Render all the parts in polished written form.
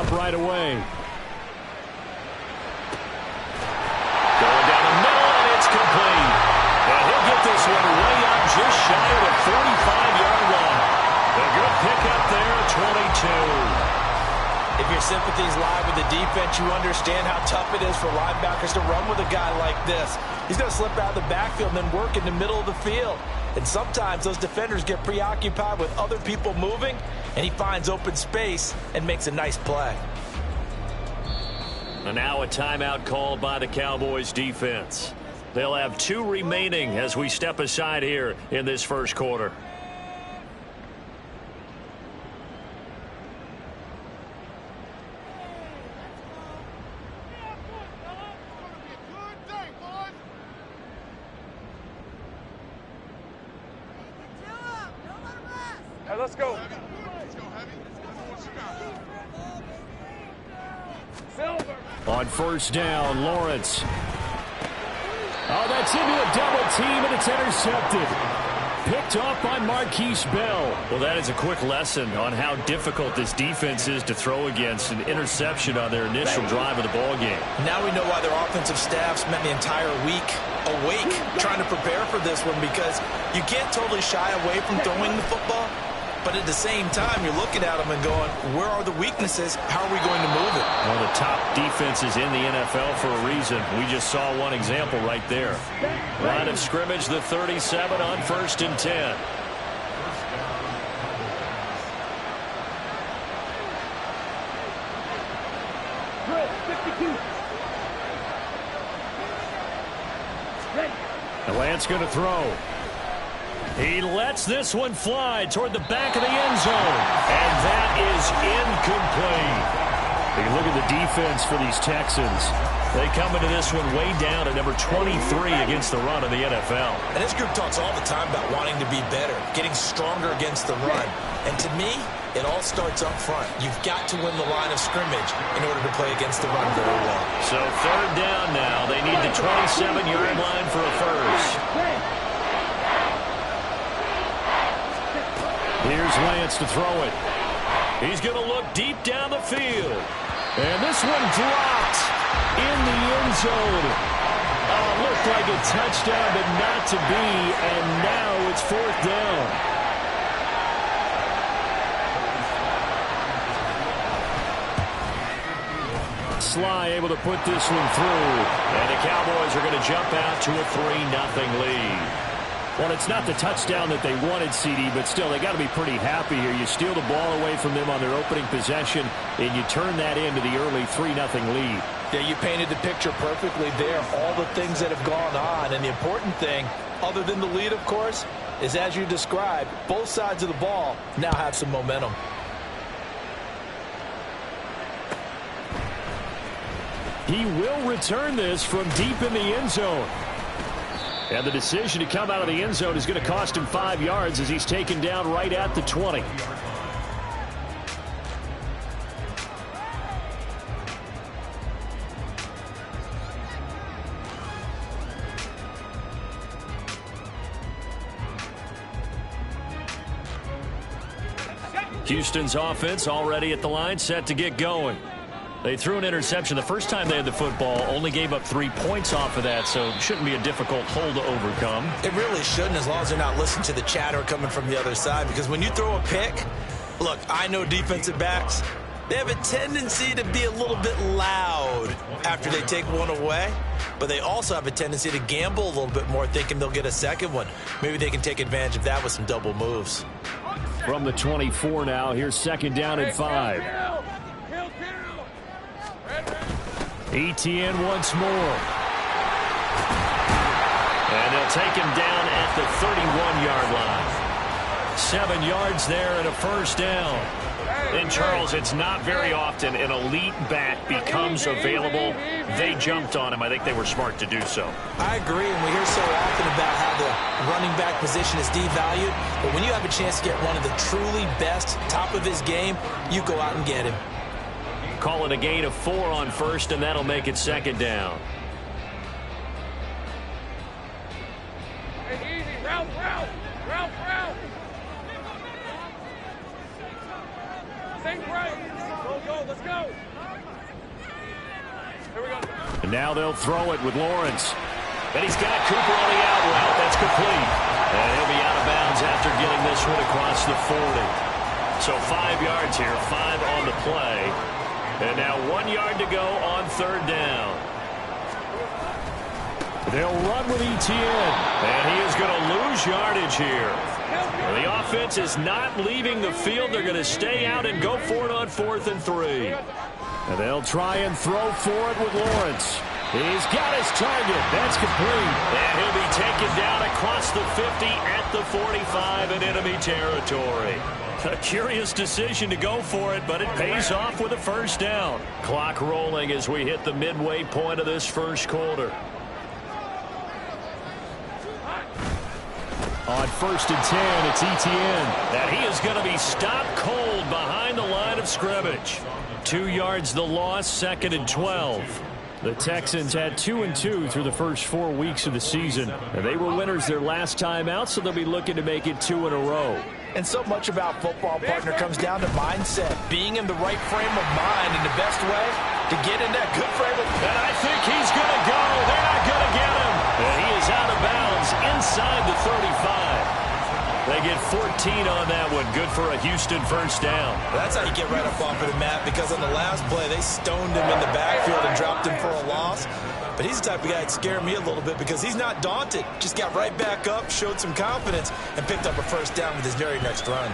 up right away. Going down the middle, and it's complete. And he'll get this one way up just shy of the 45-yard line. A good pickup there, 22. If your sympathies lie with the defense, you understand how tough it is for linebackers to run with a guy like this. He's going to slip out of the backfield and then work in the middle of the field. And sometimes those defenders get preoccupied with other people moving, and he finds open space and makes a nice play. And now a timeout called by the Cowboys defense. They'll have 2 remaining as we step aside here in this first quarter. Let's go. On first down, Lawrence. Oh, that's into a double team, and it's intercepted. Picked off by Marquise Bell. Well, that is a quick lesson on how difficult this defense is to throw against. An interception on their initial drive of the ball game. Now we know why their offensive staff spent the entire week awake trying to prepare for this one, because you can't totally shy away from throwing the football. But at the same time, you're looking at them and going, where are the weaknesses? How are we going to move it? One of the top defenses in the NFL for a reason. We just saw one example right there. Line of scrimmage, the 37 on first and 10. The Lance going to throw. He lets this one fly toward the back of the end zone. And that is incomplete. You look at the defense for these Texans. They come into this one way down at number 23 against the run in the NFL. And this group talks all the time about wanting to be better, getting stronger against the run. And to me, it all starts up front. You've got to win the line of scrimmage in order to play against the run very well. So third down now. They need the 27-yard line for a first. Here's Lance to throw it. He's going to look deep down the field. And this one dropped in the end zone. Looked like a touchdown, but not to be. And now it's fourth down. Sly able to put this one through. And the Cowboys are going to jump out to a 3-0 lead. Well, it's not the touchdown that they wanted, CD, but still, they got to be pretty happy here. You steal the ball away from them on their opening possession, and you turn that into the early 3-0 lead. Yeah, you painted the picture perfectly there. All the things that have gone on, and the important thing, other than the lead, of course, is as you described, both sides of the ball now have some momentum. He will return this from deep in the end zone. And the decision to come out of the end zone is going to cost him 5 yards as he's taken down right at the 20. Houston's offense already at the line, set to get going. They threw an interception the first time they had the football, only gave up 3 points off of that, so it shouldn't be a difficult hole to overcome. It really shouldn't, as long as they're not listening to the chatter coming from the other side, because when you throw a pick, look, I know defensive backs, they have a tendency to be a little bit loud after they take one away, but they also have a tendency to gamble a little bit more, thinking they'll get a second one. Maybe they can take advantage of that with some double moves. From the 24 now, here's second down and 5. ETN once more. And they'll take him down at the 31-yard line. 7 yards there and a first down. And, Charles, it's not very often an elite back becomes available. They jumped on him. I think they were smart to do so. I agree, and we hear so often about how the running back position is devalued. But when you have a chance to get one of the truly best, top of his game, you go out and get him. Call it a gain of 4 on first, and that'll make it second down. Hey, easy. Route. Think right. Go, let's go. And now they'll throw it with Lawrence. And he's got Cooper on the out route. That's complete. And he'll be out of bounds after getting this one across the 40. So 5 yards here, 5 on the play. And now 1 yard to go on third down. They'll run with Etienne. And he is going to lose yardage here. The offense is not leaving the field. They're going to stay out and go for it on 4th and 3. And they'll try and throw for it with Lawrence. He's got his target. That's complete. And he'll be taken down across the 50 at the 45 in enemy territory. A curious decision to go for it, but it pays off with a first down. Clock rolling as we hit the midway point of this first quarter. On 1st and 10, it's Etienne. And he is going to be stopped cold behind the line of scrimmage. 2 yards the loss, 2nd and 12. The Texans had 2-2 through the first 4 weeks of the season. And they were winners their last time out, so they'll be looking to make it 2 in a row. And so much about football, partner, comes down to mindset. Being in the right frame of mind, and the best way to get in that good frame of mind. And I think he's going to go. They're not going to get him. And he is out of bounds inside the 35. They get 14 on that one. Good for a Houston first down. That's how you get right up off of the mat, because on the last play, they stoned him in the backfield and dropped him for a loss. But he's the type of guy that scared me a little bit because he's not daunted. Just got right back up, showed some confidence, and picked up a first down with his very next run.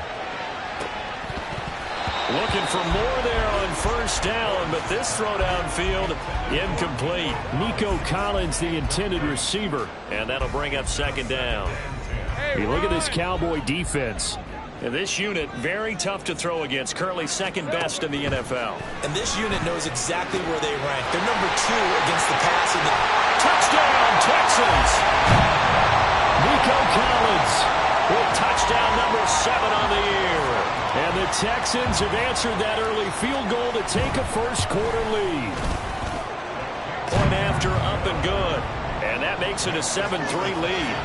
Looking for more there on first down, but this throw downfield incomplete. Nico Collins, the intended receiver, and that'll bring up 2nd down. You look at this Cowboy defense. And this unit, very tough to throw against, currently 2nd best in the NFL. And this unit knows exactly where they rank. They're number 2 against the pass. Touchdown, Texans! Nico Collins with touchdown number 7 on the year. And the Texans have answered that early field goal to take a first quarter lead. Point after, up and good. And that makes it a 7-3 lead.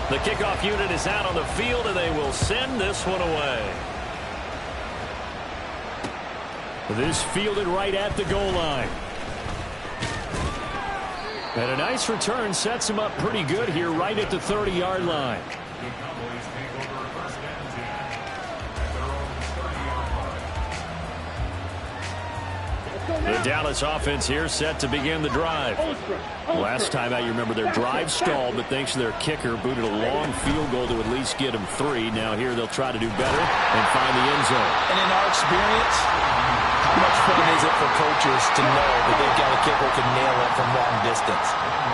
The kickoff unit is out on the field, and they will send this one away. This fielded right at the goal line. And a nice return sets him up pretty good here right at the 30-yard line. The Dallas offense here set to begin the drive. Last time out, you remember their drive stalled, but thanks to their kicker, booted a long field goal to at least get them 3. Now here they'll try to do better and find the end zone. And in our experience, how much fun is it for coaches to know that they've got a kicker who can nail it from long distance?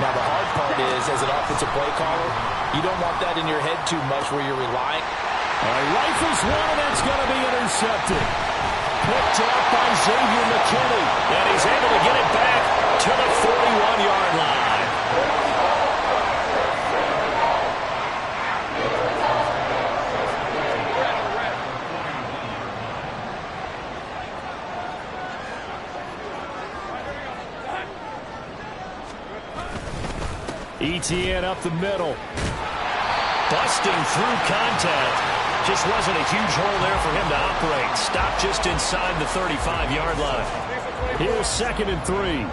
Now the hard part is, as an offensive play caller, you don't want that in your head too much where you're relying. Rifles one, and that's going to be intercepted. Picked up by Xavier McKinney. And he's able to get it back to the 41-yard line. Etienne up the middle. Busting through contact. Just wasn't a huge hole there for him to operate. Stopped just inside the 35-yard line. Here's 2nd and 3.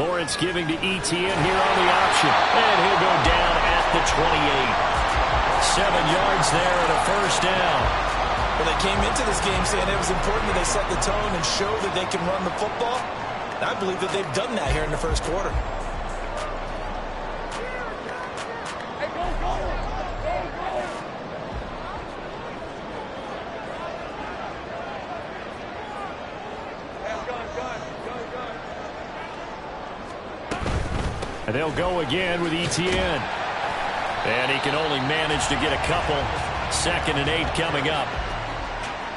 Lawrence giving to Etienne here on the option. And he'll go down at the 28. 7 yards there and a first down. Well, they came into this game saying it was important that they set the tone and show that they can run the football. And I believe that they've done that here in the first quarter. And they'll go again with Etienne. And he can only manage to get a couple. 2nd and 8 coming up.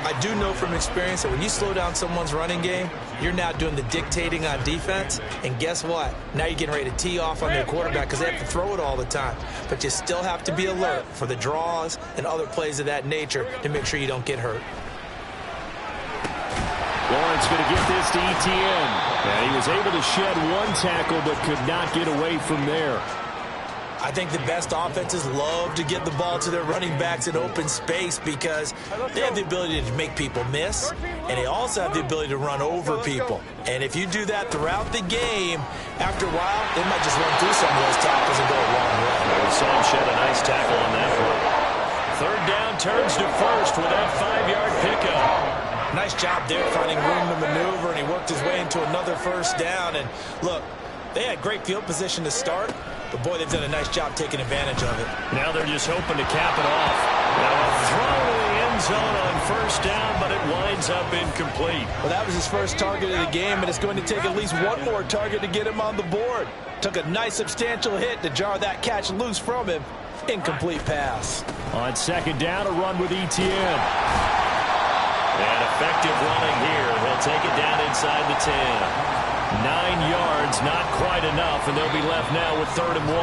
I do know from experience that when you slow down someone's running game, you're now doing the dictating on defense. And guess what? Now you're getting ready to tee off on their quarterback because they have to throw it all the time. But you still have to be alert for the draws and other plays of that nature to make sure you don't get hurt. Lawrence going to get this to Etienne. And he was able to shed one tackle but could not get away from there. I think the best offenses love to get the ball to their running backs in open space because they have the ability to make people miss, and they also have the ability to run over people. And if you do that throughout the game, after a while, they might just run through some of those tackles and go a long way. We saw him shed a nice tackle on that one. Third down turns to first with that 5-yard pickup. Nice job there finding room to maneuver, and he worked his way into another first down. And look, they had great field position to start, but boy, they've done a nice job taking advantage of it. Now they're just hoping to cap it off. Now a throw to the end zone on first down, but it winds up incomplete. Well, that was his first target of the game, and it's going to take at least one more target to get him on the board. Took a nice substantial hit to jar that catch loose from him. Incomplete pass. On second down, a run with Etienne. And effective running here. He'll take it down inside the 10. 9 yards, not quite enough, and they'll be left now with 3rd and 1.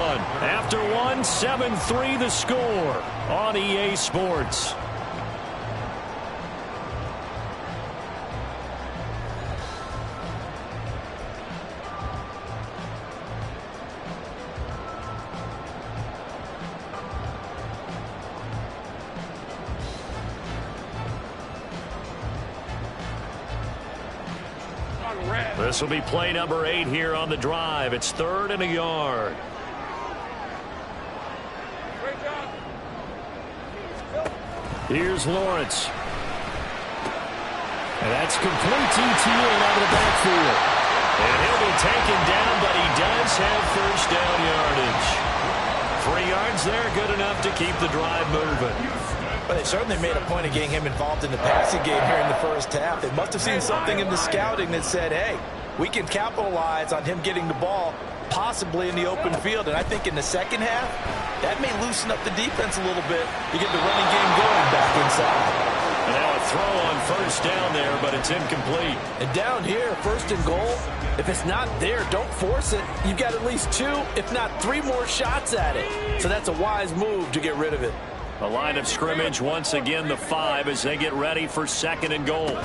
After 7-3 the score on EA Sports. This will be play number 8 here on the drive. It's 3rd and a yard. Here's Lawrence. And that's complete to Etienne out of the backfield. And he'll be taken down, but he does have first down yardage. 3 yards there, good enough to keep the drive moving. But they certainly made a point of getting him involved in the passing game here in the first half. They must have seen something in the scouting that said, hey, we can capitalize on him getting the ball possibly in the open field. And I think in the second half, that may loosen up the defense a little bit to get the running game going back inside. And now a throw on first down there, but it's incomplete. And down here, 1st and goal, if it's not there, don't force it. You've got at least 2, if not 3 more shots at it. So that's a wise move to get rid of it. The line of scrimmage once again the 5 as they get ready for 2nd and goal.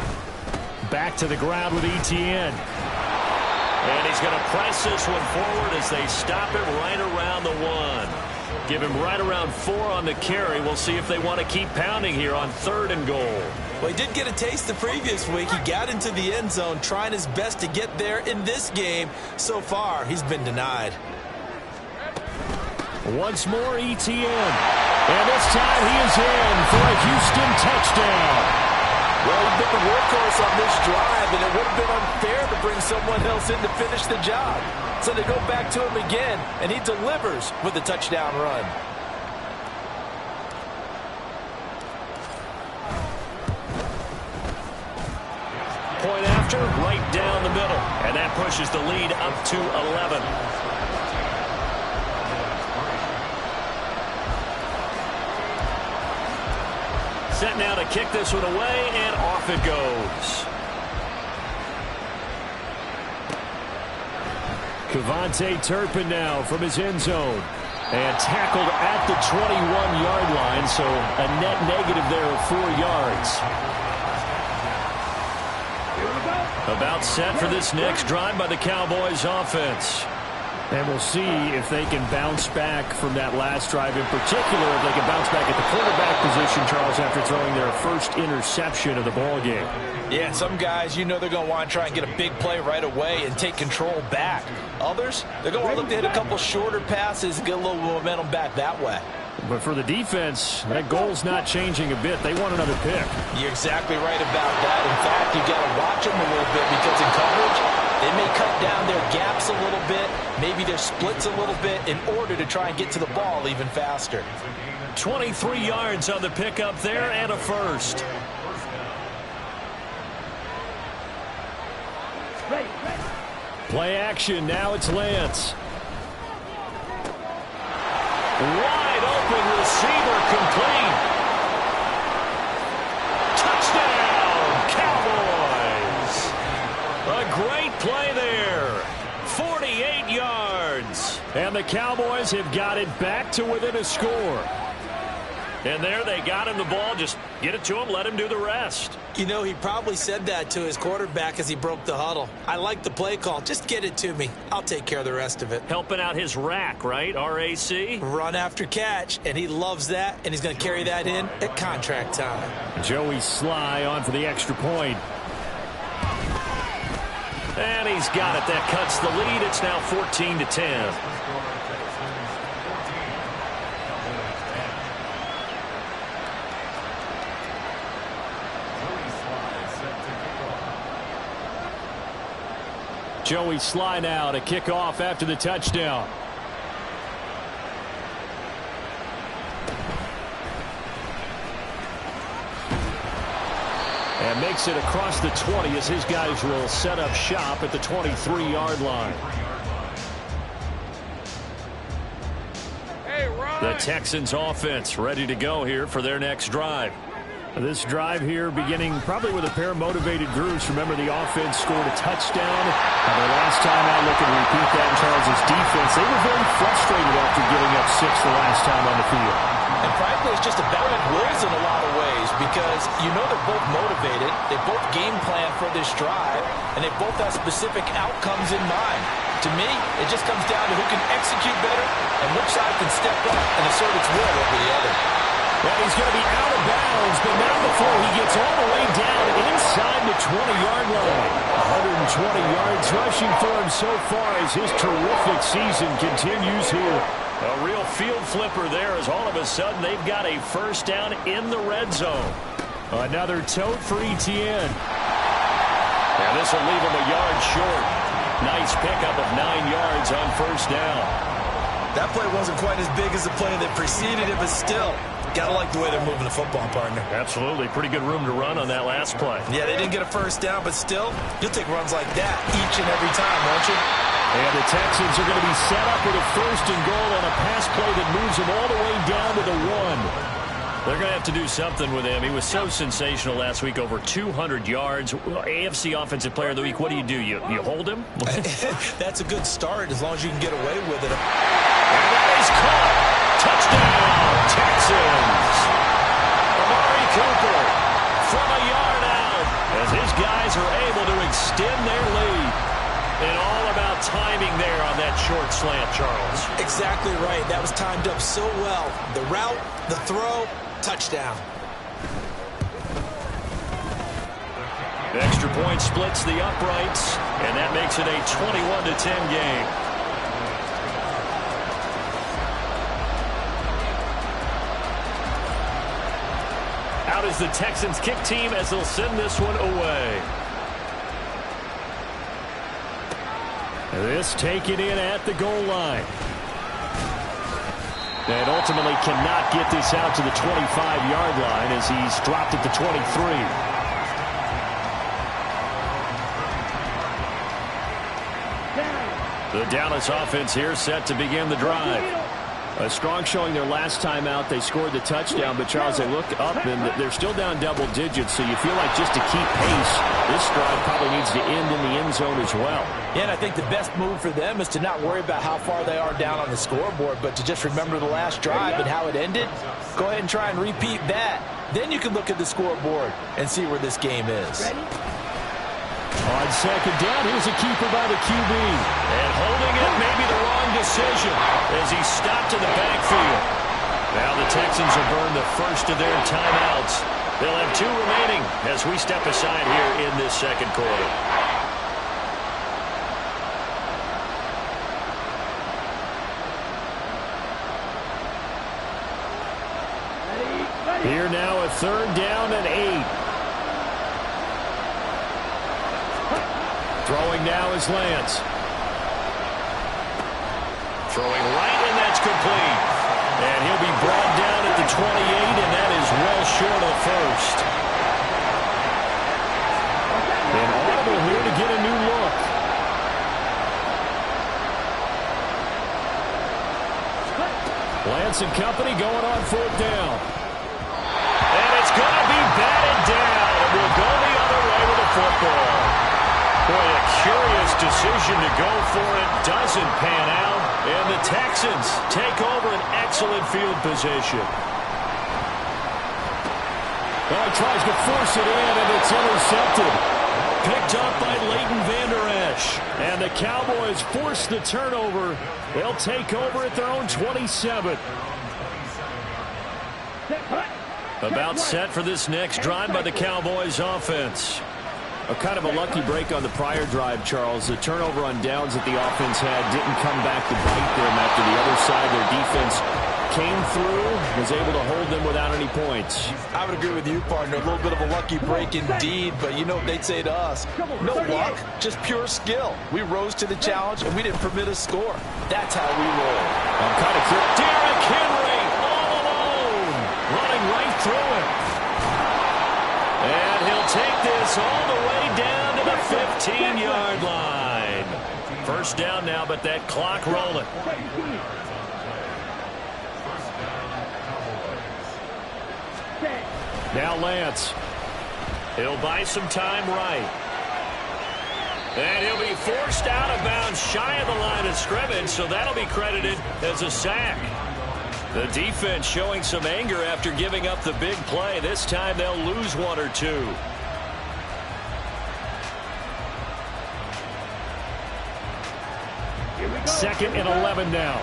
Back to the ground with Etienne. And he's going to press this one forward as they stop it right around the 1. Give him right around 4 on the carry. We'll see if they want to keep pounding here on 3rd and goal. Well, he did get a taste the previous week. He got into the end zone trying his best to get there in this game. So far, he's been denied. Once more, Etienne. And this time he is in for a Houston touchdown. Well, he's been the workhorse on this drive, and it would have been unfair to bring someone else in to finish the job. So they go back to him again, and he delivers with a touchdown run. Point after, right down the middle. And that pushes the lead up to 11. Set now to kick this one away, and off it goes. Kevontae Turpin now from his end zone. And tackled at the 21-yard line, so a net negative there of 4 yards. About set for this next drive by the Cowboys offense. And we'll see if they can bounce back from that last drive, in particular if they can bounce back at the quarterback position, Charles, after throwing their first interception of the ballgame. Yeah, some guys, you know they're going to want to try and get a big play right away and take control back. Others, they're going to want to look to hit a couple shorter passes and get a little momentum back that way. But for the defense, that goal's not changing a bit. They want another pick. You're exactly right about that. In fact, you've got to watch them a little bit because in coverage, they may cut down their gaps a little bit, maybe their splits a little bit in order to try and get to the ball even faster. 23 yards on the pickup there and a first. Play action. Now it's Lance. Wide open receiver complete. Touchdown, Cowboys. A great play there. 48 yards. And the Cowboys have got it back to within a score. And there they got him the ball. Just get it to him, let him do the rest. You know, he probably said that to his quarterback as he broke the huddle. I like the play call. Just get it to me. I'll take care of the rest of it. Helping out his rack, right? RAC? Run after catch, and he loves that, and he's going to carry that in at contract time. Joey Sly on for the extra point. And he's got it. That cuts the lead. It's now 14-10. Joey Sly now to kick off after the touchdown. And makes it across the 20 as his guys will set up shop at the 23-yard line. The Texans offense ready to go here for their next drive. This drive here beginning probably with a pair of motivated groups. Remember, the offense scored a touchdown. Their last time out, looking to repeat that in Charles' defense. They were very frustrated after giving up 6 the last time on the field. And frankly, it's just a battle of wills in a lot of ways because you know they're both motivated. They both game plan for this drive, and they both have specific outcomes in mind. To me, it just comes down to who can execute better and which side can step up and assert its will over the other. Well, he's going to be out of bounds, but not before he gets all the way down inside the 20-yard line. 120 yards rushing for him so far as his terrific season continues here. A real field flipper there as all of a sudden they've got a first down in the red zone. Another tote for Etienne. And this will leave him a yard short. Nice pickup of 9 yards on first down. That play wasn't quite as big as the play that preceded it, but still, gotta like the way they're moving the football, partner. Absolutely. Pretty good room to run on that last play. Yeah, they didn't get a first down, but still, you'll take runs like that each and every time, won't you? And the Texans are going to be set up with a first and goal on a pass play that moves them all the way down to the 1. They're going to have to do something with him. He was so sensational last week, over 200 yards. AFC Offensive Player of the Week, what do? You hold him? That's a good start as long as you can get away with it. And that is caught. Touchdown, Texans. Amari Cooper from a yard out as his guys are able to extend their lead. And all about timing there on that short slant, Charles. Exactly right. That was timed up so well. The route, the throw, touchdown. Extra point splits the uprights, and that makes it a 21-10 game. Out is the Texans kick team as they'll send this one away. This taken in at the goal line. And ultimately cannot get this out to the 25-yard line as he's dropped at the 23. The Dallas offense here set to begin the drive. A strong showing their last time out. They scored the touchdown, but Charles, they look up and they're still down double digits, so you feel like just to keep pace, this drive probably needs to end in the end zone as well. Yeah, and I think the best move for them is to not worry about how far they are down on the scoreboard, but to just remember the last drive and how it ended. Go ahead and try and repeat that. Then you can look at the scoreboard and see where this game is. On second down, here's a keeper by the QB. And holding it may be the wrong decision as he stopped in the backfield. Now the Texans have burned the first of their timeouts. They'll have 2 remaining as we step aside here in this second quarter. Here now a 3rd down and 8. Throwing now is Lance. Throwing right, and that's complete. And he'll be brought down at the 28, and that is well short of the first. And audible here to get a new look. Lance and company going on 4th down. And it's going to be batted down, and we'll go the other way with the football. Boy, a curious decision to go for it. Doesn't pan out. And the Texans take over an excellent field position. Well, he tries to force it in, and it's intercepted. Picked up by Leighton Vander Esch. And the Cowboys force the turnover. They'll take over at their own 27. About set for this next drive by the Cowboys offense. A kind of a lucky break on the prior drive, Charles. The turnover on downs that the offense had didn't come back to bite them after the other side. Their defense came through, was able to hold them without any points. I would agree with you, partner. A little bit of a lucky break indeed, but you know what they'd say to us? No luck, just pure skill. We rose to the challenge, and we didn't permit a score. That's how we roll. I'm kind of curious. Derrick Henry all alone, running right through it. And he'll take this all the way down to the 15-yard line. First down now, but that clock rolling. Now Lance. He'll buy some time right. And he'll be forced out of bounds shy of the line of scrimmage, so that'll be credited as a sack. The defense showing some anger after giving up the big play. This time they'll lose one or two. Second and 11 now.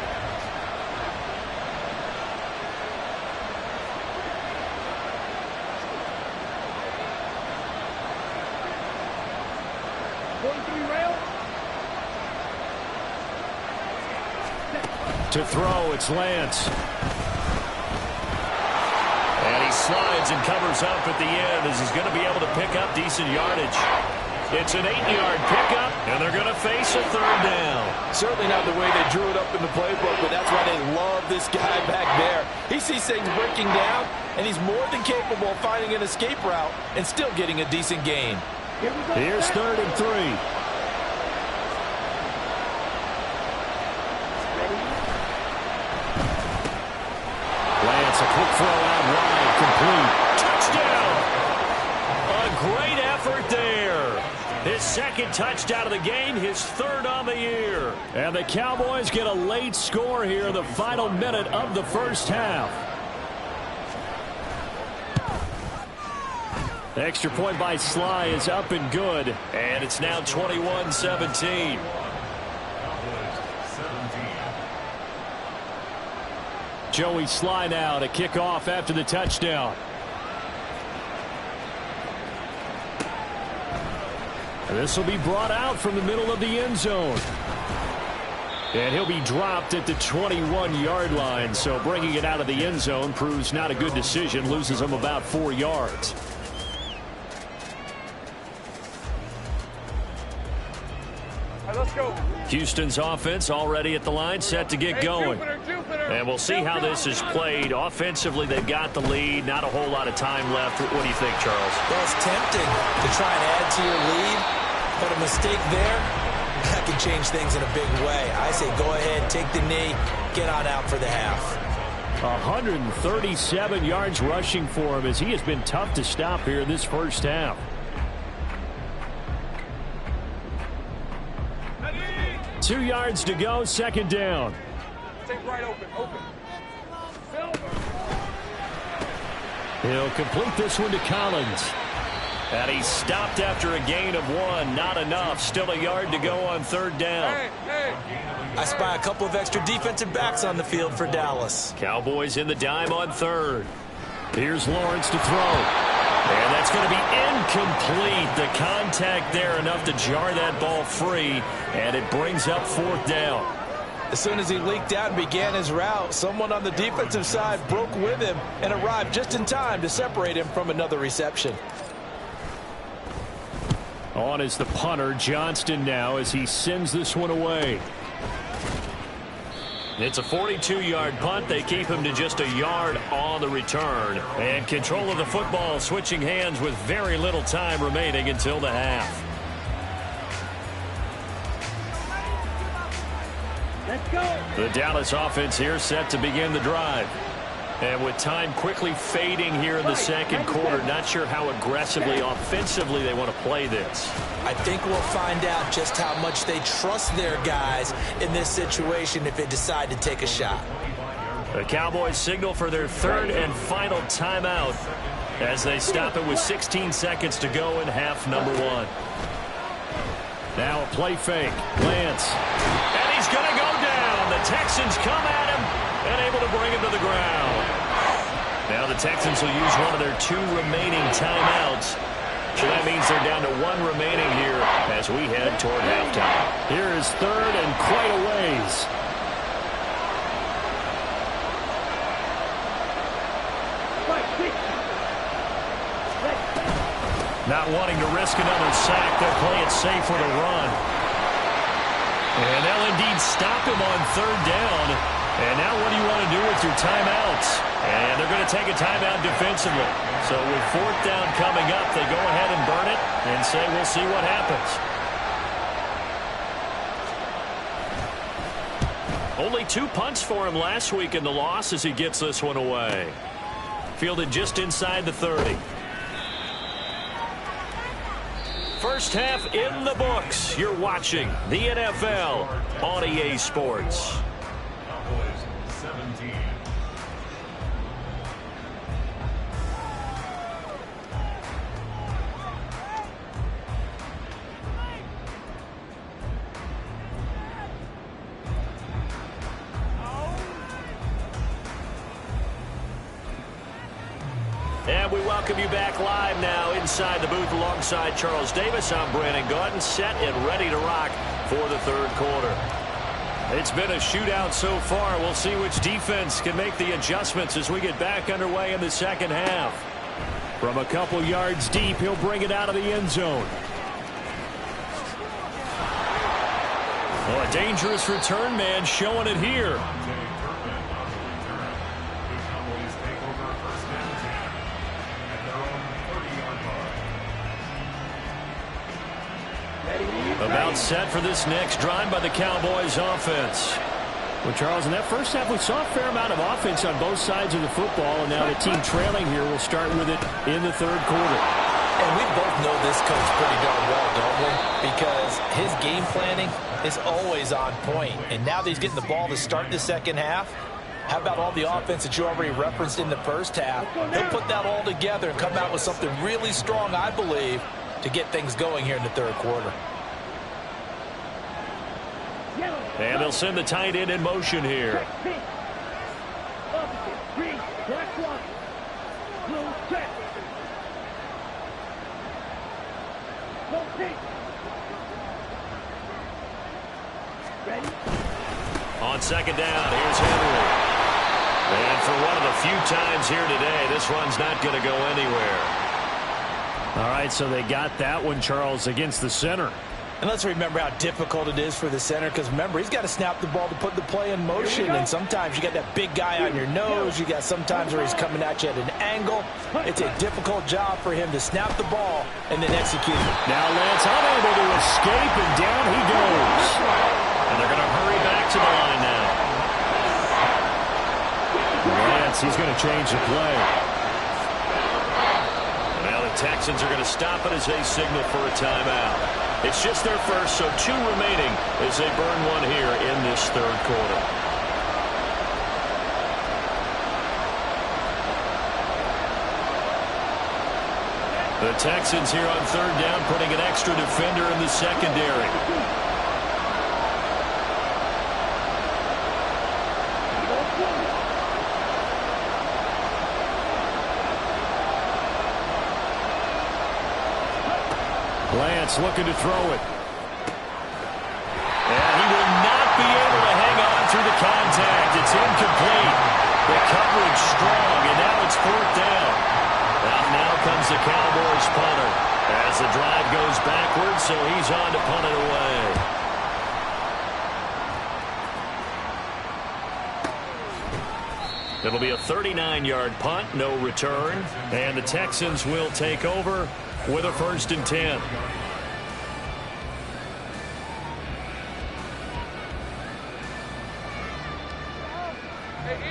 To throw, it's Lance. And he slides and covers up at the end as he's going to be able to pick up decent yardage. It's an 8-yard pickup, and they're going to face a third down. Certainly not the way they drew it up in the playbook, but that's why they love this guy back there. He sees things breaking down, and he's more than capable of finding an escape route and still getting a decent gain. Here's 3rd and 3. Lance, a quick throw out wide, complete. Touchdown! A great effort there. His second touchdown of the game, his 3rd on the year. And the Cowboys get a late score here in the final minute of the first half. The extra point by Sly is up and good. And it's now 21-17. Joey Sly now to kick off after the touchdown. This will be brought out from the middle of the end zone. And he'll be dropped at the 21-yard line. So bringing it out of the end zone proves not a good decision. Loses him about 4 yards. Let's go. Houston's offense already at the line, set to get going. And we'll see how this is played. Offensively, they've got the lead. Not a whole lot of time left. What do you think, Charles? Well, it's tempting to try and add to your lead, but a mistake there, that can change things in a big way. I say go ahead, take the knee, get on out for the half. 137 yards rushing for him as he has been tough to stop here in this first half. Ready? 2 yards to go, second down. Take right, open. He'll complete this one to Collins. And he's stopped after a gain of 1. Not enough. Still a yard to go on third down. Hey. I spy a couple of extra defensive backs on the field for Dallas. Cowboys in the dime on third. Here's Lawrence to throw. And that's going to be incomplete. The contact there enough to jar that ball free. And it brings up fourth down. As soon as he leaked out and began his route, someone on the defensive side broke with him and arrived just in time to separate him from another reception. On is the punter, Johnston, now as he sends this one away. It's a 42-yard punt. They keep him to just a yard on the return. And control of the football switching hands with very little time remaining until the half. Let's go. The Dallas offense here set to begin the drive. And with time quickly fading here in the second quarter, not sure how aggressively, offensively they want to play this. I think we'll find out just how much they trust their guys in this situation if they decide to take a shot. The Cowboys signal for their third and final timeout as they stop it with 16 seconds to go in half number one. Now a play fake. Lance. And he's going to go down. The Texans come at him and able to bring him to the ground. Now the Texans will use one of their 2 remaining timeouts. So that means they're down to 1 remaining here as we head toward halftime. Here is third and quite a ways. Not wanting to risk another sack, they'll play it safe with a run. And they'll indeed stop him on third down. And now what do you want to do with your timeouts? And they're going to take a timeout defensively. So with fourth down coming up, they go ahead and burn it and say we'll see what happens. Only 2 punts for him last week in the loss as he gets this one away. Fielded just inside the 30. First half in the books. You're watching the NFL on EA Sports. And we welcome you back live now inside the booth alongside Charles Davis. I'm Brandon Gaudin, set and ready to rock for the third quarter. It's been a shootout so far. We'll see which defense can make the adjustments as we get back underway in the second half. From a couple yards deep, he'll bring it out of the end zone. Well, a dangerous return man showing it here. About set for this next drive by the Cowboys offense. Well, Charles, in that first half, we saw a fair amount of offense on both sides of the football, and now the team trailing here will start with it in the third quarter. And we both know this coach pretty darn well, don't we? Because his game planning is always on point. And now that he's getting the ball to start the second half, how about all the offense that you already referenced in the first half? He'll put that all together and come out with something really strong, I believe, to get things going here in the third quarter. And they'll send the tight end in motion here. On second down, here's Henry. And for one of the few times here today, this one's not going to go anywhere. All right, so they got that one, Charles, against the center. And let's remember how difficult it is for the center, because remember, he's got to snap the ball to put the play in motion, and sometimes you got that big guy on your nose. You got sometimes where he's coming at you at an angle. It's a difficult job for him to snap the ball and then execute it. Now Lance unable to escape, and down he goes. And they're going to hurry back to the line now. Lance, he's going to change the play. Now the Texans are going to stop it as they signal for a timeout. It's just their first, so 2 remaining as they burn one here in this third quarter. The Texans here on third down putting an extra defender in the secondary. Lance looking to throw it. And he will not be able to hang on through the contact. It's incomplete. The coverage strong, and now it's fourth down. Out now comes the Cowboys punter as the drive goes backwards, so he's on to punt it away. It'll be a 39-yard punt, no return, and the Texans will take over with a 1st and 10.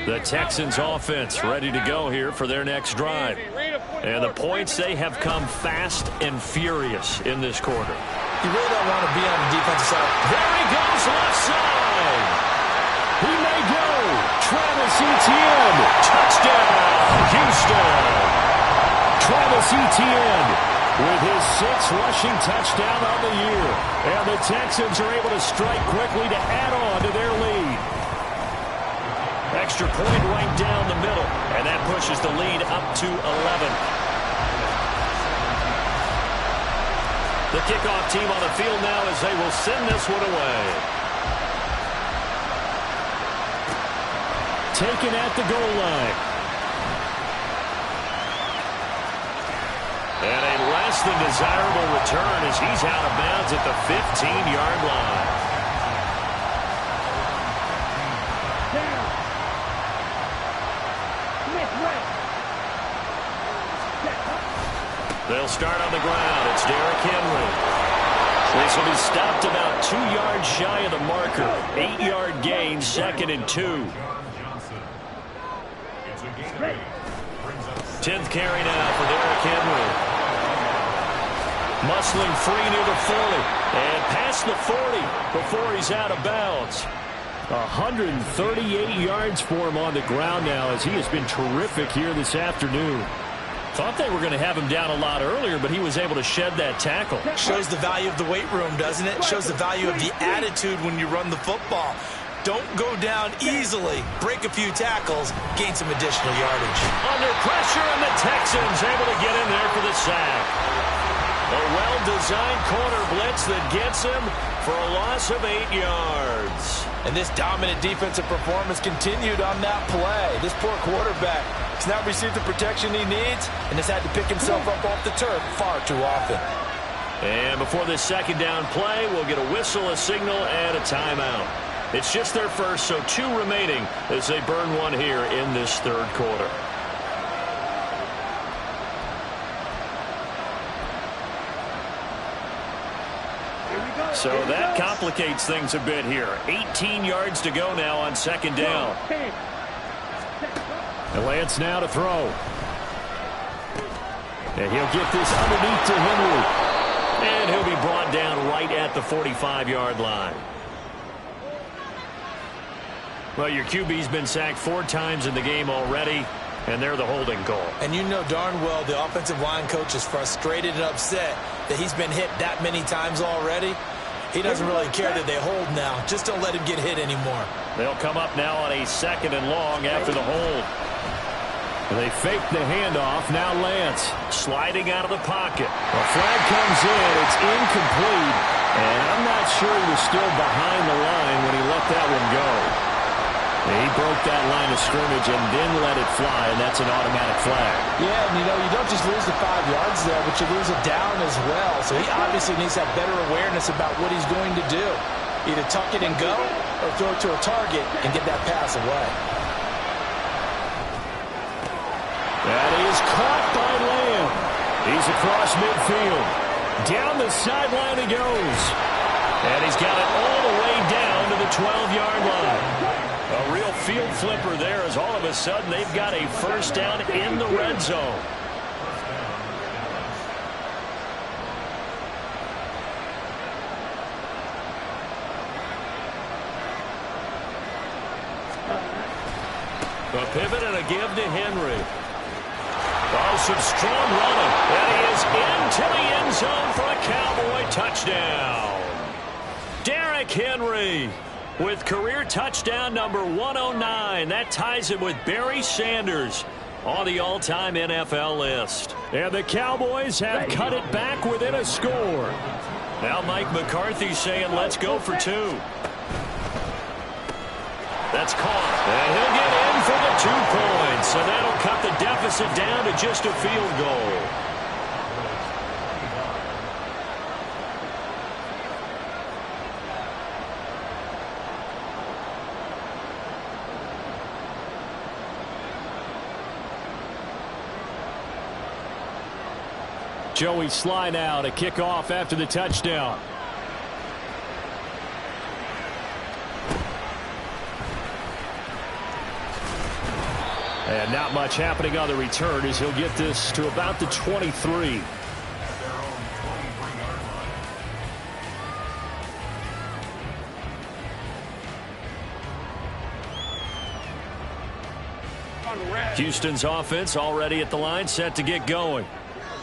The Texans offense ready to go here for their next drive. And the points, they have come fast and furious in this quarter. You really don't want to be on the defensive side. There he goes, left side. He may go. Travis Etienne. Touchdown, Houston. Travis Etienne with his 6th rushing touchdown on the year. And the Texans are able to strike quickly to add on to their lead. Extra point right down the middle, and that pushes the lead up to 11. The kickoff team on the field now as they will send this one away. Taken at the goal line. And a less than desirable return as he's out of bounds at the 15-yard line. They'll start on the ground. It's Derrick Henry. This will be stopped about 2 yards shy of the marker. 8-yard gain, 2nd and 2. 10th carry now for Derrick Henry. Muscling free near the 40. And past the 40 before he's out of bounds. 138 yards for him on the ground now as he has been terrific here this afternoon. Thought they were going to have him down a lot earlier, but he was able to shed that tackle. Shows the value of the weight room, doesn't it? Shows the value of the attitude when you run the football. Don't go down easily. Break a few tackles. Gain some additional yardage. Under pressure, and the Texans able to get in there for the sack. A well-designed corner blitz that gets him for a loss of 8 yards. And this dominant defensive performance continued on that play. This poor quarterback has not received the protection he needs and has had to pick himself up off the turf far too often. And before this 2nd down play, we'll get a whistle, a signal, and a timeout. It's just their first, so 2 remaining as they burn one here in this 3rd quarter. So that complicates things a bit here. 18 yards to go now on 2nd down. And Lance now to throw. And he'll get this underneath to Henry. And he'll be brought down right at the 45-yard line. Well, your QB's been sacked 4 times in the game already, and they're the holding call. And you know darn well the offensive line coach is frustrated and upset that he's been hit that many times already. He doesn't really care that they hold now. Just don't let him get hit anymore. They'll come up now on a 2nd and long after the hold. And they fake the handoff. Now Lance sliding out of the pocket. A flag comes in. It's incomplete. And I'm not sure he was still behind the line when he let that one go. He broke that line of scrimmage and then let it fly, and that's an automatic flag. Yeah, and you know, you don't just lose the 5 yards there, but you lose a down as well. So he obviously needs to have better awareness about what he's going to do. Either tuck it and go, or throw it to a target and get that pass away. That is caught by Lamb. He's across midfield. Down the sideline he goes. And he's got it all the way down to the 12-yard line. A real field flipper there as all of a sudden they've got a 1st down in the red zone. A pivot and a give to Henry. Oh, some strong running. And he is into the end zone for a Cowboy touchdown. Derrick Henry with career touchdown number 109. That ties him with Barry Sanders on the all-time NFL list. And the Cowboys have cut it back within a score. Now Mike McCarthy saying, let's go for 2. That's caught. And he'll get in for the 2 points. And that'll cut the deficit down to just a field goal. Joey Sly now to kick off after the touchdown. And not much happening on the return as he'll get this to about the 23. Houston's offense already at the line, set to get going.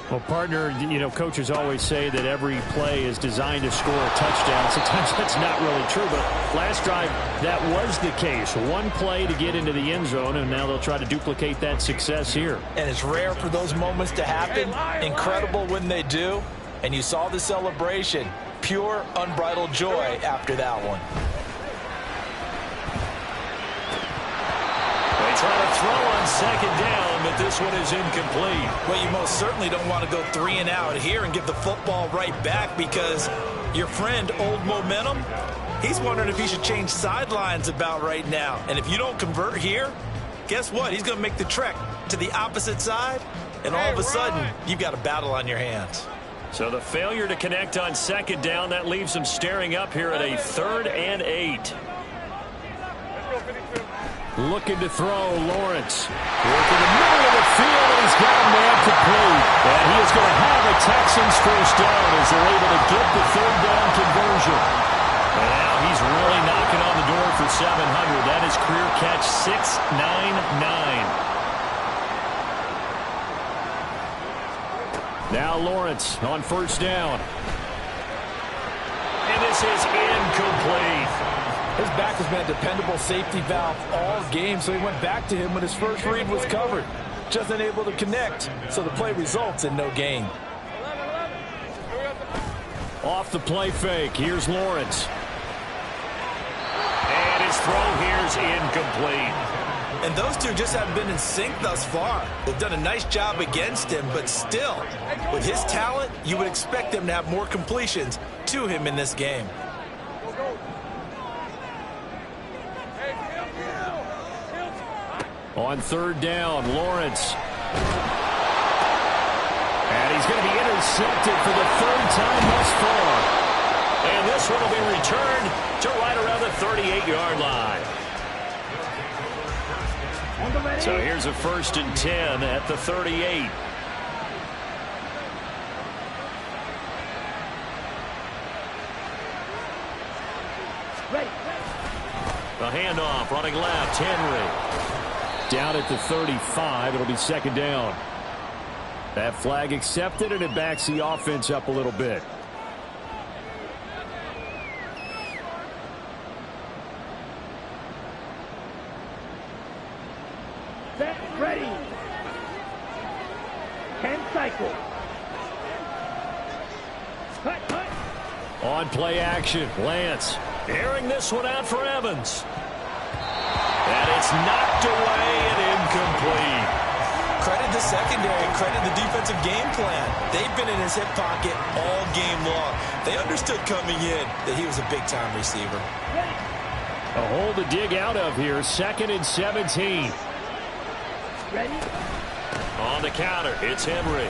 Well, partner, coaches always say that every play is designed to score a touchdown. Sometimes that's not really true, but last drive, that was the case. One play to get into the end zone, and now they'll try to duplicate that success here. And it's rare for those moments to happen. Incredible when they do. And you saw the celebration. Pure, unbridled joy after that one. They try to throw on second down, but this one is incomplete. Well, you most certainly don't want to go 3 and out here and give the football right back, because your friend, Old Momentum, he's wondering if he should change sidelines about right now. And if you don't convert here, guess what? He's going to make the trek to the opposite side, and all of a sudden, you've got a battle on your hands. So the failure to connect on second down, that leaves them staring up here at a 3rd and 8. Looking to throw, Lawrence. Work in the middle of the field, and he's got a man complete. And he is going to have a Texans first down as they're able to get the 3rd down conversion. And now he's really knocking on the door for 700. That is career catch 699. Now Lawrence on first down. And this is incomplete. His back has been a dependable safety valve all game, so he went back to him when his first read was covered. Just unable to connect, so the play results in no gain. Off the play fake, here's Lawrence. And his throw here's incomplete. And those two just haven't been in sync thus far. They've done a nice job against him, but still, with his talent, you would expect them to have more completions to him in this game. On 3rd down, Lawrence. And he's going to be intercepted for the 3rd time thus far. And this one will be returned to right around the 38-yard line. So here's a 1st and 10 at the 38. The handoff, running left, Henry. Down at the 35, it'll be 2nd down. That flag accepted, and it backs the offense up a little bit. Set, ready. 10 cycle. Cut, cut. On play action, Lance airing this one out for Evans. And it's knocked away and incomplete. Credit the secondary, credit the defensive game plan. They've been in his hip pocket all game long. They understood coming in that he was a big-time receiver. A hole to dig out of here, 2nd and 17. Ready? On the counter, it's Henry.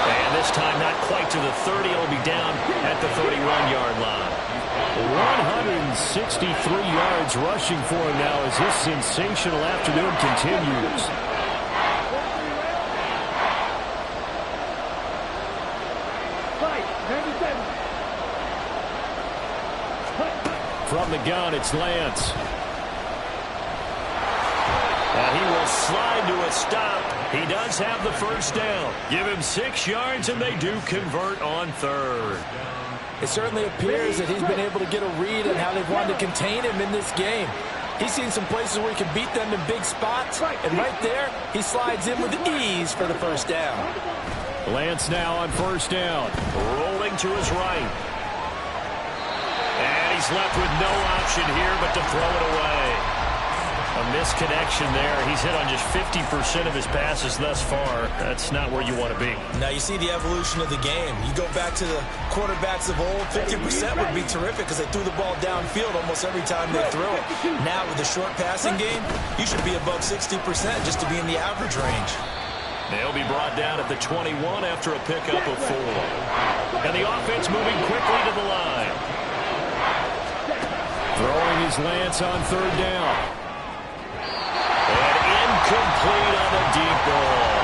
And this time not quite to the 30. It'll be down at the 31-yard line. 163 yards rushing for him now as his sensational afternoon continues. From the gun, it's Lance. And he will slide to a stop. He does have the first down. Give him 6 yards, and they do convert on 3rd. It certainly appears that he's been able to get a read on how they've wanted to contain him in this game. He's seen some places where he can beat them in big spots, and right there, he slides in with ease for the first down. Lance now on first down, rolling to his right. And he's left with no option here but to throw it away. A misconnection there. He's hit on just 50% of his passes thus far. That's not where you want to be. Now you see the evolution of the game. You go back to the quarterbacks of old, 50% would be terrific because they threw the ball downfield almost every time they threw it. Now with the short passing game, you should be above 60% just to be in the average range. They'll be brought down at the 21 after a pickup of 4. And the offense moving quickly to the line. Throwing his Lance on 3rd down. And incomplete on the deep ball.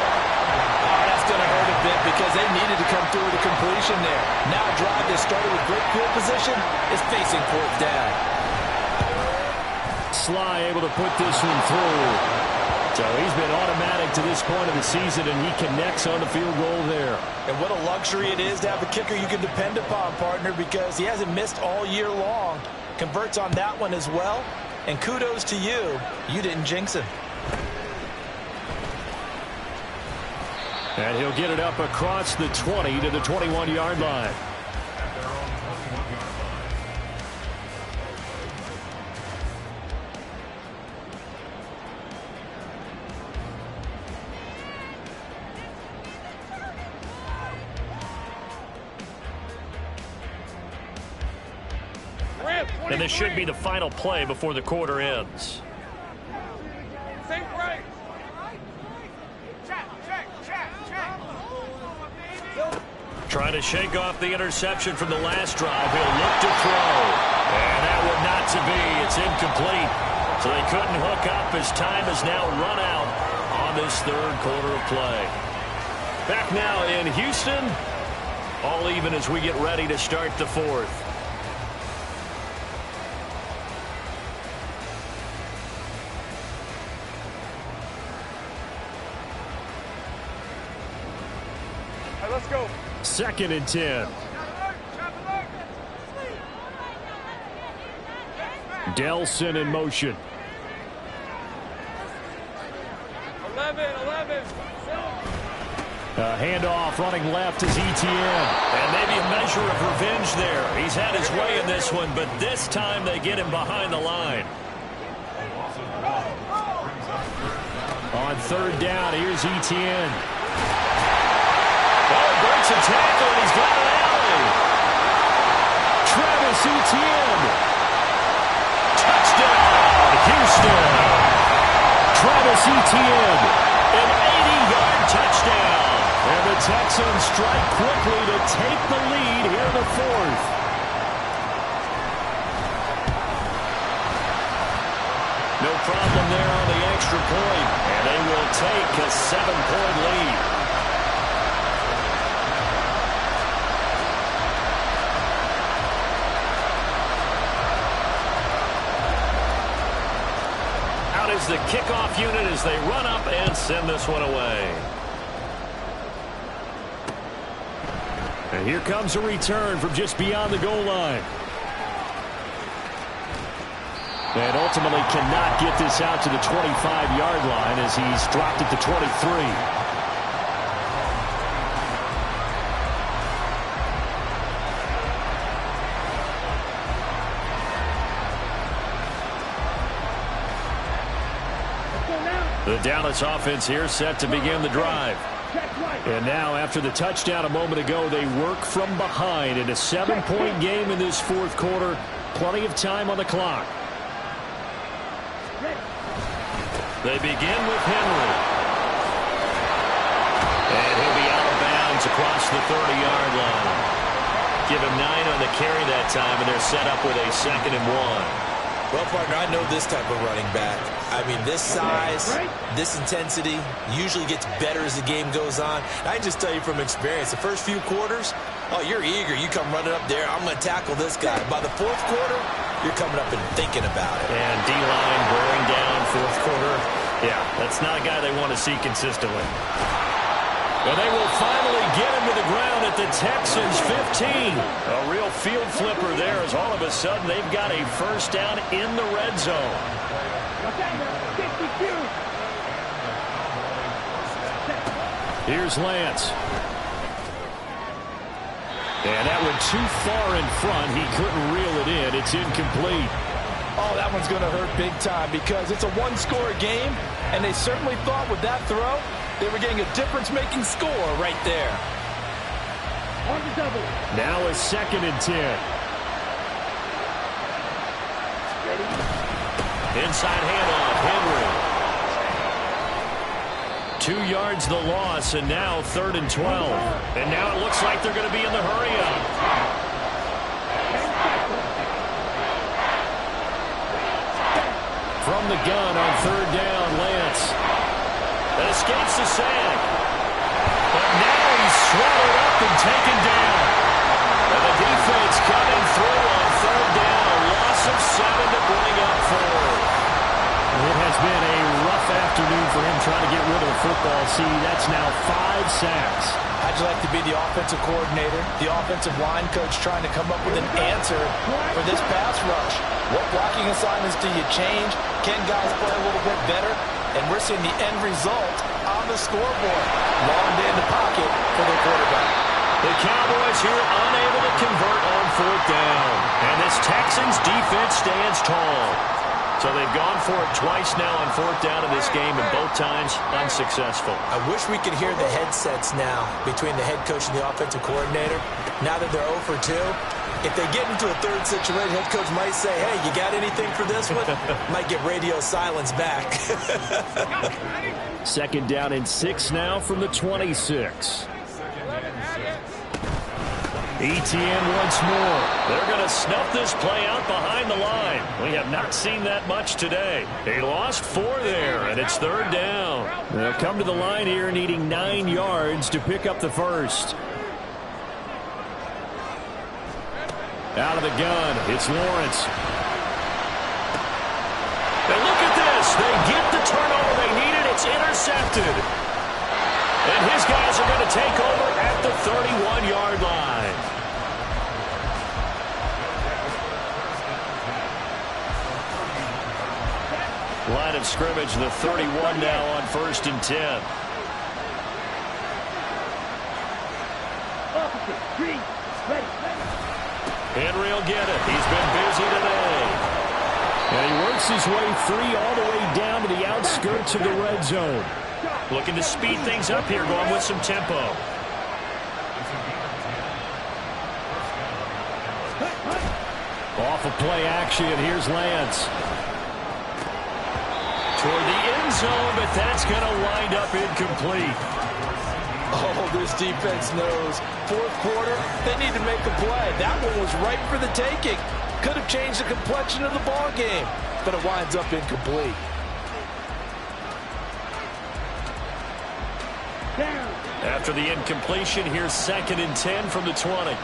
Oh, that's going to hurt a bit because they needed to come through with a completion there. Now a drive that started with great field position is facing 4th down. Sly able to put this one through. So he's been automatic to this point of the season, and he connects on the field goal there. And what a luxury it is to have a kicker you can depend upon, partner, because he hasn't missed all year long. Converts on that one as well. And kudos to you. You didn't jinx him. And he'll get it up across the 20 to the 21-yard line. And this should be the final play before the quarter ends. Trying to shake off the interception from the last drive. He'll look to throw. And that would not to be. It's incomplete. So they couldn't hook up as time has now run out on this third quarter of play. Back now in Houston. All even as we get ready to start the fourth. Let's go. 2nd and 10. Delson in motion. 11. A handoff running left is ETN. And maybe a measure of revenge there. He's had his way in this one, but this time they get him behind the line. On 3rd down, here's ETN. Breaks a tackle, and he's got an alley. Travis Etienne. Touchdown, Houston. Travis Etienne. An 80-yard touchdown. And the Texans strike quickly to take the lead here in the fourth. No problem there on the extra point. And they will take a 7-point lead. Is the kickoff unit as they run up and send this one away. And here comes a return from just beyond the goal line. And ultimately cannot get this out to the 25-yard line as he's dropped it to 23. The Dallas offense here set to begin the drive. And now after the touchdown a moment ago, they work from behind in a 7-point game in this fourth quarter. Plenty of time on the clock. They begin with Henry. And he'll be out of bounds across the 30-yard line. Give him 9 on the carry that time, and they're set up with a 2nd and 1. Well, partner, I know this type of running back. I mean, this size, this intensity usually gets better as the game goes on. And I can just tell you from experience, the first few quarters, oh, you're eager. You come running up there, I'm going to tackle this guy. By the fourth quarter, you're coming up and thinking about it. And D-line wearing down fourth quarter. Yeah, that's not a guy they want to see consistently. And they will finally get him to the ground at the Texans' 15. A real field flipper there as all of a sudden they've got a first down in the red zone. Here's Lance. And that one too far in front. He couldn't reel it in. It's incomplete. Oh, that one's going to hurt big time because it's a one-score game, and they certainly thought with that throw they were getting a difference-making score right there. On the double. Now a 2nd and 10. Ready. Inside handoff, Henry. 2 yards the loss, and now 3rd and 12. And now it looks like they're going to be in the hurry-up. From the gun on 3rd down, Lance. That escapes the sack. But now he's swallowed up and taken down. And the defense coming through on 3rd down. Loss of 7 to bring up 4. to be the offensive coordinator, the offensive line coach trying to come up with an answer for this pass rush. What blocking assignments do you change? Can guys play a little bit better? And we're seeing the end result on the scoreboard. Long day in the pocket for their quarterback. The Cowboys here unable to convert on fourth down. And this Texans defense stands tall. So they've gone for it twice now on fourth down in this game, and both times unsuccessful. I wish we could hear the headsets now between the head coach and the offensive coordinator. Now that they're 0 for 2, if they get into a third situation, head coach might say, hey, you got anything for this one? Might get radio silence back. Second down and 6 now from the 26. ETN once more. They're going to snuff this play out behind the line. We have not seen that much today. They lost 4 there, and it's third down. They'll come to the line here needing 9 yards to pick up the first. Out of the gun, it's Lawrence. And look at this. They get the turnover they needed. It's intercepted. And his guys are going to take over at the 31-yard line. Line of scrimmage, the 31 now on 1st and 10. Henry will get it. He's been busy today. And he works his way free all the way down to the outskirts of the red zone. Looking to speed things up here, going with some tempo. Off of play action, here's Lance. Toward the end zone, but that's going to wind up incomplete. Oh, this defense knows. Fourth quarter, they need to make a play. That one was ripe for the taking. Could have changed the complexion of the ball game, but it winds up incomplete. After the incompletion, here's 2nd and 10 from the 20.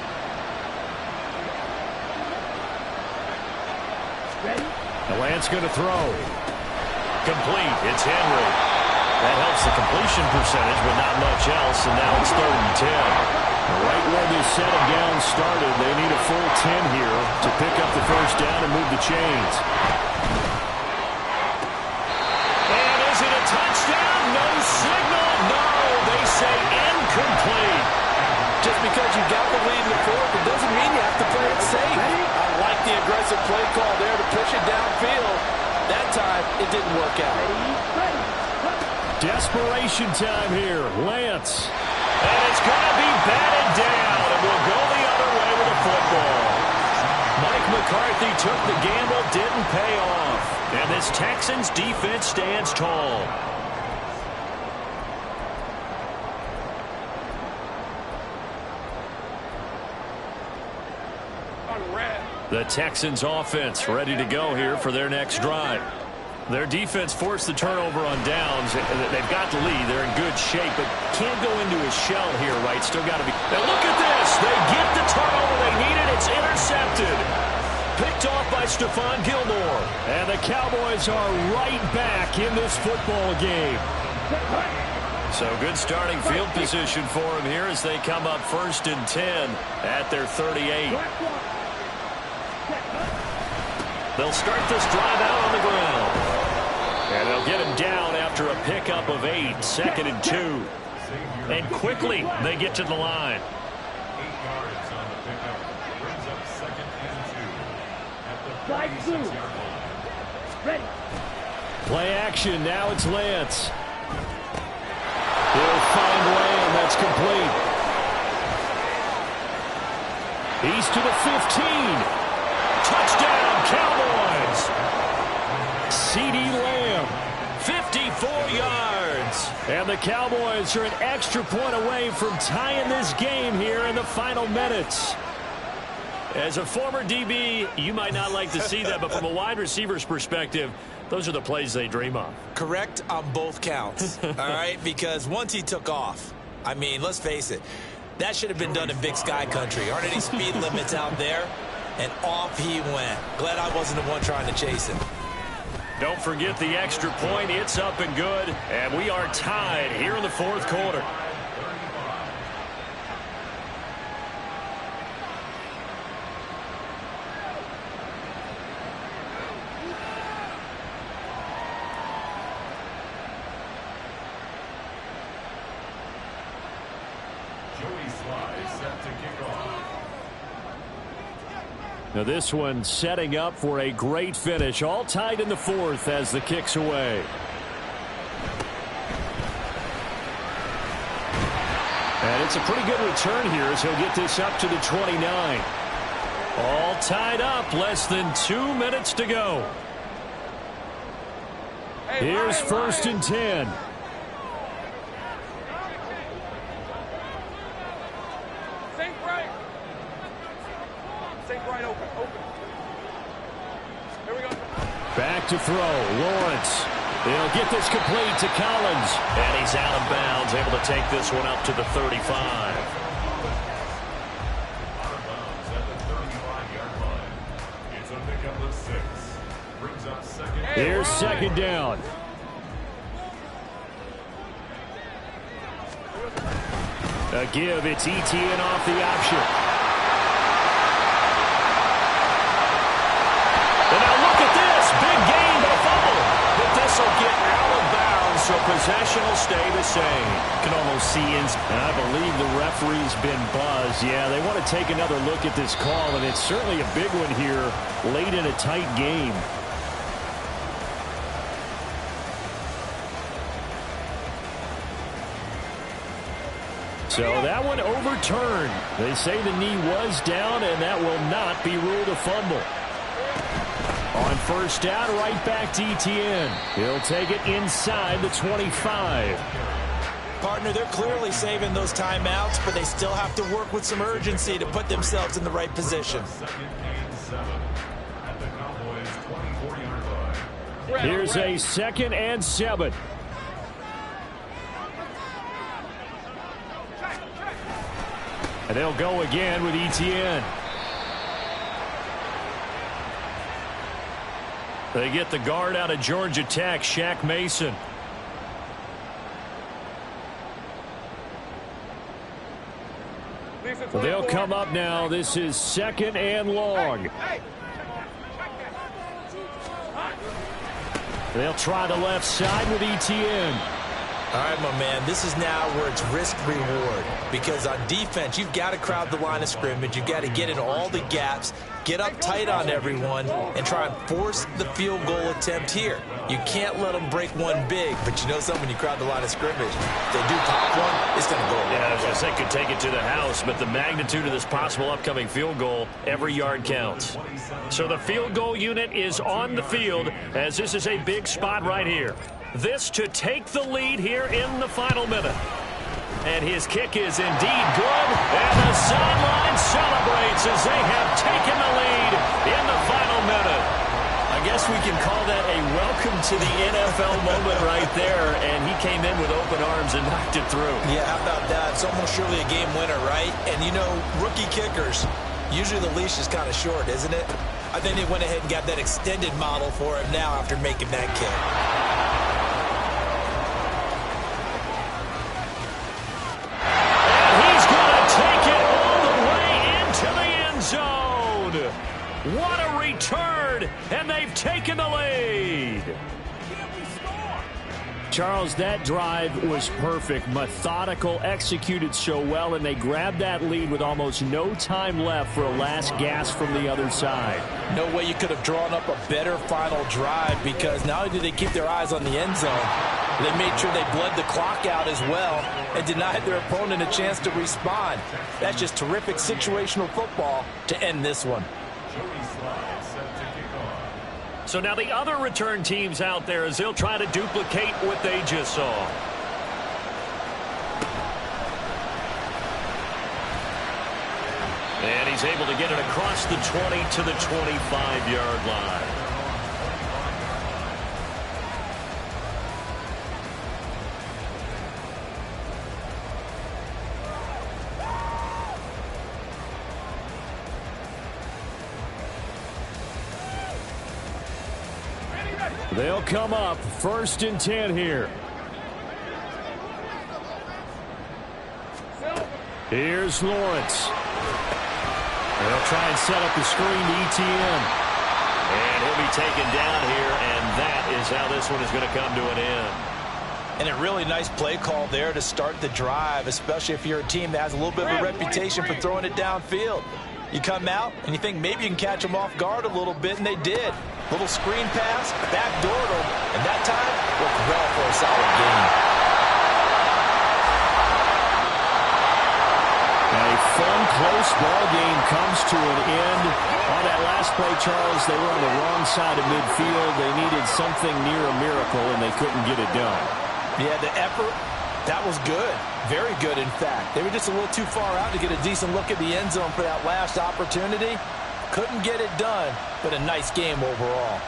The Lance going to throw. Complete. It's Henry. That helps the completion percentage, but not much else, and now it's 3rd and 10. Right where this set of downs started, they need a full 10 here to pick up the first down and move the chains. And is it a touchdown? No signal. No, they say incomplete. Just because you got the lead in the fourth, it doesn't mean you have to play it safe. I like the aggressive play call there to push it downfield. That time, it didn't work out. Desperation time here. Lance. And it's going to be batted down, and we'll go the other way with the football. Mike McCarthy took the gamble, didn't pay off. And this Texans defense stands tall. The Texans offense ready to go here for their next drive. Their defense forced the turnover on downs. They've got the lead. They're in good shape, but can't go into a shell here, right? Still got to be. Now look at this. They get the turnover they needed. It's intercepted. Picked off by Stephon Gilmore. And the Cowboys are right back in this football game. So good starting field position for them here as they come up 1st and 10 at their 38. They'll start this drive out on the ground. And they'll get him down after a pickup of 8, 2nd and 2. And quickly they get to the line. 8 yards on the pickup. Brings up 2nd and 2. At the 36-yard line. Ready. Play action. Now it's Lance. He'll find Lamb. That's complete. He's to the 15. Touchdown, Cowboys. CeeDee Lamb. 54 yards. And the Cowboys are an extra point away from tying this game here in the final minutes. As a former DB, you might not like to see that, but from a wide receiver's perspective, those are the plays they dream of. Correct on both counts, all right? Because once he took off, I mean, let's face it, that should have been done in Big Sky Country. Aren't any speed limits out there? And off he went. Glad I wasn't the one trying to chase him. Don't forget the extra point. It's up and good. And we are tied here in the fourth quarter. Now this one setting up for a great finish. All tied in the fourth as the kick's away. And it's a pretty good return here as he'll get this up to the 29. All tied up, less than 2 minutes to go. Here's first and 10. Back to throw. Lawrence. He'll get this complete to Collins. And he's out of bounds, able to take this one up to the 35. Here's second down. A give. It's ETN off the option. And now look at this. Big gain, but a fumble. But this will get out of bounds, so possession will stay the same. Can almost see in. I believe the referee's been buzzed. Yeah, they want to take another look at this call, and it's certainly a big one here late in a tight game. So that one overturned. They say the knee was down, and that will not be ruled a fumble. On first down, right back to ETN. He'll take it inside the 25. Partner, they're clearly saving those timeouts, but they still have to work with some urgency to put themselves in the right position. Here's a 2nd and 7. And they'll go again with ETN. They get the guard out of Georgia Tech, Shaq Mason. They'll come up now. This is 2nd and long. They'll try the left side with ETN. All right, my man, this is now where it's risk-reward. Because on defense, you've got to crowd the line of scrimmage. You've got to get in all the gaps, get up tight on everyone, and try and force the field goal attempt here. You can't let them break one big, but you know something, when you crowd the line of scrimmage, if they do pop one, it's going to go away. Yeah, I was going to say could take it to the house, but the magnitude of this possible upcoming field goal, every yard counts. So the field goal unit is on the field, as this is a big spot right here. This to take the lead here in the final minute. And his kick is indeed good. And the sideline celebrates as they have taken the lead in the final minute. I guess we can call that a welcome to the NFL moment right there. And he came in with open arms and knocked it through. Yeah, how about that? It's almost surely a game winner, right? And, you know, rookie kickers, usually the leash is kind of short, isn't it? I think they went ahead and got that extended model for him now after making that kick. What a return, and they've taken the lead. Charles, that drive was perfect, methodical, executed so well, and they grabbed that lead with almost no time left for a last gasp from the other side. No way you could have drawn up a better final drive, because not only did they keep their eyes on the end zone, they made sure they bled the clock out as well and denied their opponent a chance to respond. That's just terrific situational football to end this one. So now the other return teams out there as they'll try to duplicate what they just saw. And he's able to get it across the 20 to the 25-yard line. They'll come up 1st and 10 here. Here's Lawrence. They'll try and set up the screen to ETN. And he'll be taken down here, and that is how this one is going to come to an end. And a really nice play call there to start the drive, especially if you're a team that has a little bit of a reputation for throwing it downfield. You come out, and you think maybe you can catch them off guard a little bit, and they did. Little screen pass, backdoored them, and that time worked well for a solid game. A fun, close ball game comes to an end. On that last play, Charles, they were on the wrong side of midfield. They needed something near a miracle, and they couldn't get it done. Yeah, the effort, that was good. Very good, in fact. They were just a little too far out to get a decent look at the end zone for that last opportunity. Couldn't get it done, but a nice game overall.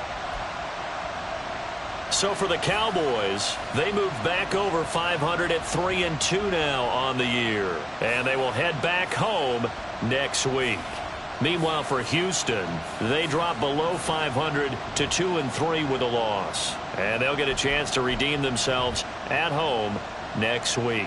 So for the Cowboys, they move back over 500 at 3-2 now on the year. And they will head back home next week. Meanwhile, for Houston, they drop below 500 to 2-3 with a loss. And they'll get a chance to redeem themselves at home next week.